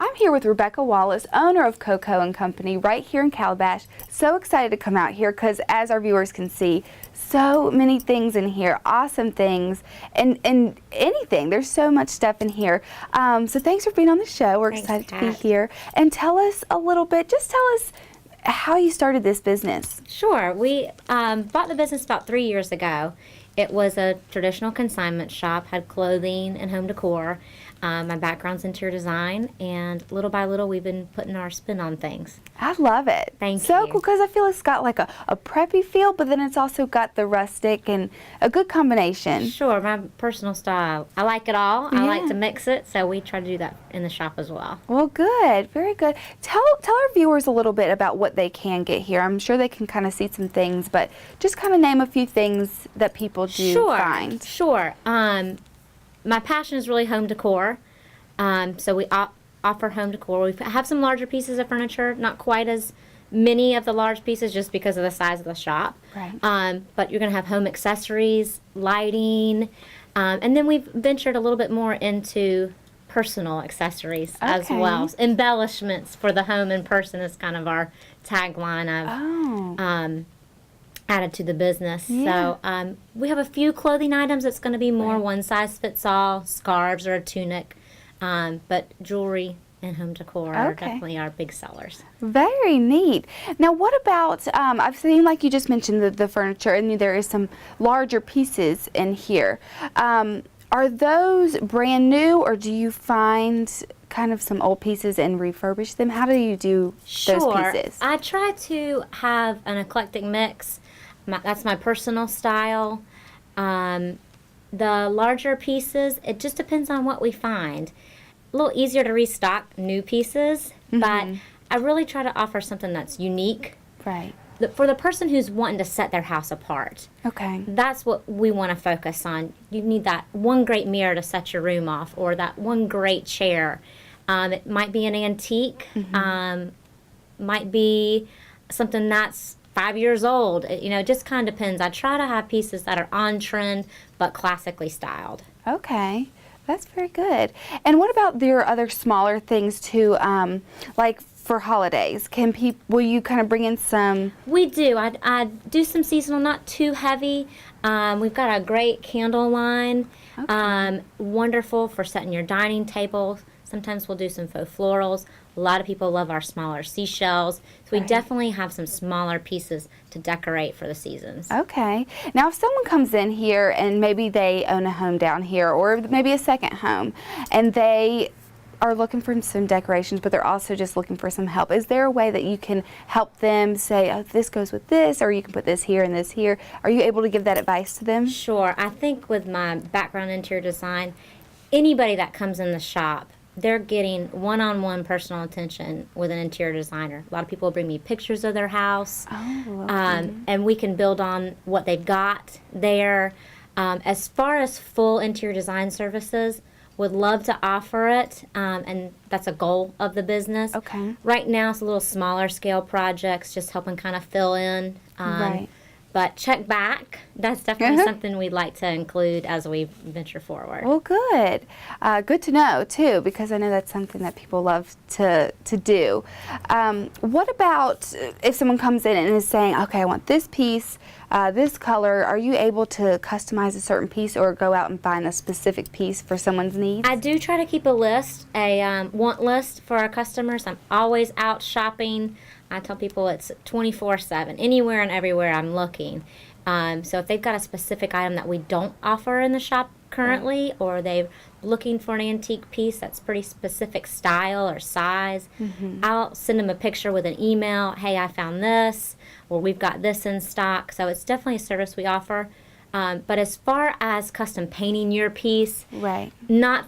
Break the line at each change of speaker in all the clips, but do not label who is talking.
I'm here with Rebecca Wallace, owner of CoCo and Company right here in Calabash. So excited to come out here because, as our viewers can see, so many things in here, awesome things, and anything. There's so much stuff in here. So thanks for being on the show. We're excited to be here. And tell us a little bit, just tell us how you started this business.
Sure. We bought the business about 3 years ago. It was a traditional consignment shop, had clothing and home decor. My background's interior design, and little by little we've been putting our spin on things.
I love it.
Thank you.
So cool, because I feel it's got like a preppy feel, but then it's also got the rustic and a good combination.
Sure, my personal style. I like it all.
Yeah.
I like to mix it, so we try to do that in the shop as well.
Well, good. Very good. Tell our viewers a little bit about what they can get here. I'm sure they can kind of see some things, but just kind of name a few things that people do find.
Sure. My passion is really home decor. So we offer home decor. We have some larger pieces of furniture, not quite as many of the large pieces just because of the size of the shop.
Right.
But you're going to have home accessories, lighting, and then we've ventured a little bit more into personal accessories as well. Embellishments for the home and person is kind of our tagline of added to the business.
Yeah.
So we have a few clothing items that's going to be more one size fits all, scarves or a tunic, but jewelry and home decor are definitely our big sellers.
Very neat. Now, what about, I've seen, like you just mentioned, the furniture, and there is some larger pieces in here. Are those brand new, or do you find kind of some old pieces and refurbish them? How do you do those pieces?
I try to have an eclectic mix. That's my personal style. The larger pieces, it just depends on what we find. A little easier to restock new pieces, but I really try to offer something that's unique.
Right.
For the person who's wanting to set their house apart.
Okay.
That's what we want to focus on. You need that one great mirror to set your room off, or that one great chair. It might be an antique, might be something that's 5 years old. It just kind of depends. I try to have pieces that are on trend but classically styled.
Okay. That's very good. And what about your other smaller things too, like for holidays? Will you kind of bring in some? We
do. I do some seasonal, not too heavy. We've got a great candle line. Wonderful for setting your dining table. Sometimes we'll do some faux florals. A lot of people love our smaller seashells. So we definitely have some smaller pieces to decorate for the seasons.
Okay. Now, if someone comes in here and maybe they own a home down here, or maybe a second home, and they are looking for some decorations, but they're also just looking for some help, is there a way that you can help them say, oh, this goes with this, or you can put this here and this here? Are you able to give that advice to them?
Sure. I think with my background in interior design, anybody that comes in the shop, they're getting one-on-one personal attention with an interior designer. A lot of people bring me pictures of their house, and we can build on what they've got there. As far as full interior design services, would love to offer it, and that's a goal of the business.
Okay.
Right now, it's a little smaller scale projects, just helping kind of fill in. But check back. That's definitely something we'd like to include as we venture forward.
Well, good. Good to know, too, because I know that's something that people love to do. What about if someone comes in and is saying, okay, I want this piece, this color, are you able to customize a certain piece or go out and find a specific piece for someone's needs?
I do try to keep a list, a want list for our customers. I'm always out shopping. I tell people it's 24/7. Anywhere and everywhere I'm looking. So if they've got a specific item that we don't offer in the shop currently, or they're looking for an antique piece that's pretty specific style or size, I'll send them a picture with an email. Hey, I found this, or we've got this in stock. So it's definitely a service we offer. But as far as custom painting your piece, not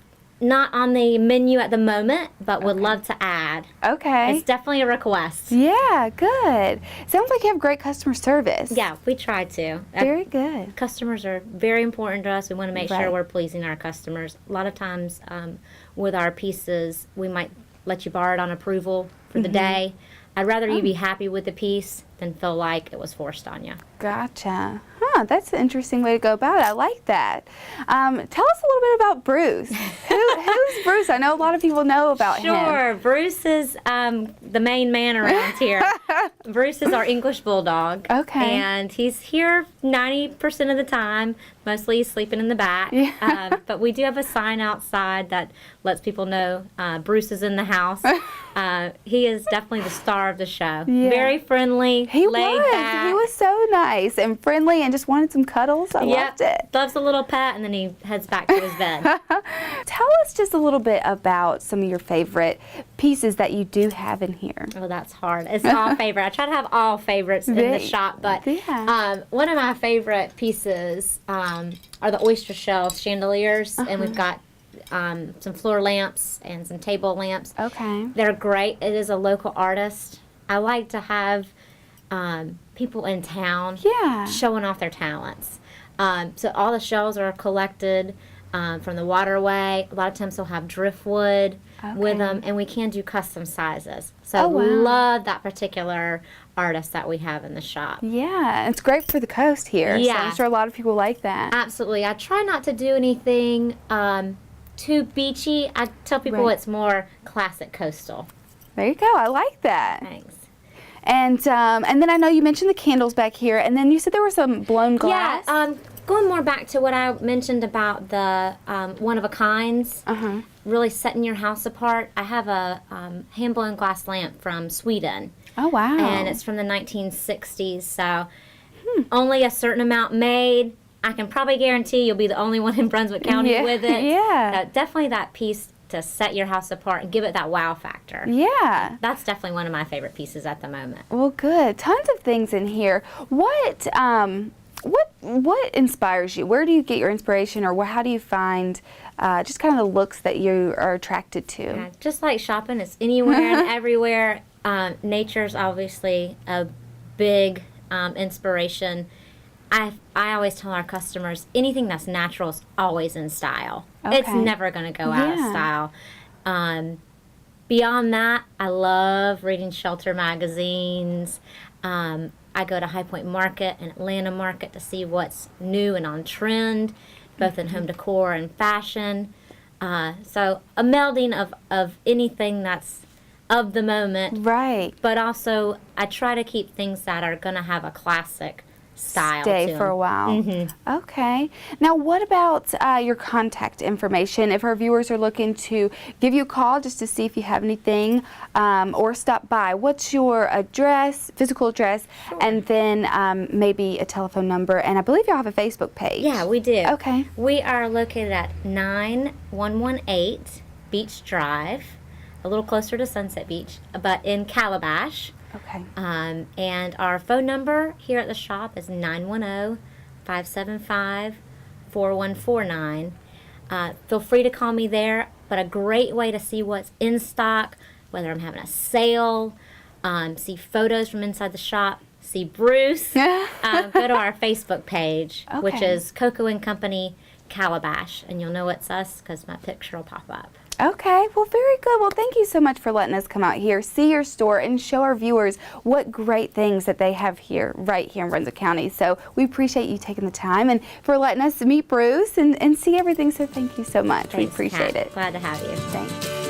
on the menu at the moment, but would love to add.
Okay.
It's definitely a request.
Yeah, good. Sounds like you have great customer service.
Yeah, we try to.
Very good.
Customers are very important to us. We want to make sure we're pleasing our customers. A lot of times with our pieces, we might let you borrow it on approval for the day. I'd rather you be happy with the piece than feel like it was forced on you.
Gotcha. Yeah, that's an interesting way to go about it. I like that. Tell us a little bit about Bruce. Who's Bruce? I know a lot of people know about him.
Sure. Bruce is the main man around here. Bruce is our English Bulldog.
Okay.
And he's here 90% of the time. Mostly he's sleeping in the back.
Yeah.
But we do have a sign outside that lets people know Bruce is in the house. He is definitely the star of the show.
Yeah.
Very friendly, laid back.
He was so nice and friendly and just wanted some cuddles. I loved it.
Loves a little pet, and then he heads back to his bed.
Tell us just a little bit about some of your favorite pieces that you do have in here.
Oh, that's hard. It's all favorite. I try to have all favorites in the shop, but one of my favorite pieces are the oyster shell chandeliers, and we've got some floor lamps and some table lamps.
Okay.
They're great. It is a local artist. I like to have people in town showing off their talents. So all the shells are collected from the waterway. A lot of times they'll have driftwood with them, and we can do custom sizes. So we love that particular artist that we have in the shop.
Yeah, it's great for the coast here.
Yeah.
So I'm sure a lot of people like that.
Absolutely. I try not to do anything too beachy. I tell people it's more classic coastal.
There you go. I like that.
Thanks.
And then I know you mentioned the candles back here, and then you said there was some blown glass.
Yeah, going more back to what I mentioned about the one-of-a-kinds, really setting your house apart. I have a hand-blown glass lamp from Sweden.
Oh, wow.
And it's from the 1960s, so only a certain amount made. I can probably guarantee you'll be the only one in Brunswick County with it.
Yeah.
Definitely that piece to set your house apart and give it that wow factor.
Yeah.
That's definitely one of my favorite pieces at the moment.
Well, good. Tons of things in here. What inspires you? Where do you get your inspiration, or how do you find just kind of the looks that you are attracted to?
Yeah, just like shopping, it's anywhere and everywhere. Nature's obviously a big inspiration. I always tell our customers, anything that's natural is always in style.
Okay.
It's never going to go out of style. Beyond that, I love reading shelter magazines. I go to High Point Market and Atlanta Market to see what's new and on trend, both in home decor and fashion. So a melding of anything that's of the moment.
Right.
But also, I try to keep things that are going to have a classic style
Stay for a while. Okay. Now, what about your contact information? If our viewers are looking to give you a call just to see if you have anything or stop by, what's your address, physical address, and then maybe a telephone number? And I believe you have a Facebook page.
Yeah, we do.
Okay.
We are located at 9118 Beach Drive, a little closer to Sunset Beach, but in Calabash.
Okay.
And our phone number here at the shop is 910-575-4149. Feel free to call me there, but a great way to see what's in stock, whether I'm having a sale, see photos from inside the shop, see Bruce, go to our Facebook page, which is CoCo and Company Calabash, and you'll know it's us because my picture will pop up.
Okay, well, very good. Well, thank you so much for letting us come out here, see your store, and show our viewers what great things that they have here, right here in Brunswick County. So we appreciate you taking the time and for letting us meet Bruce and see everything. So thank you so much.
Thanks,
we appreciate
Kat.
it.
Glad to have you.
Thanks.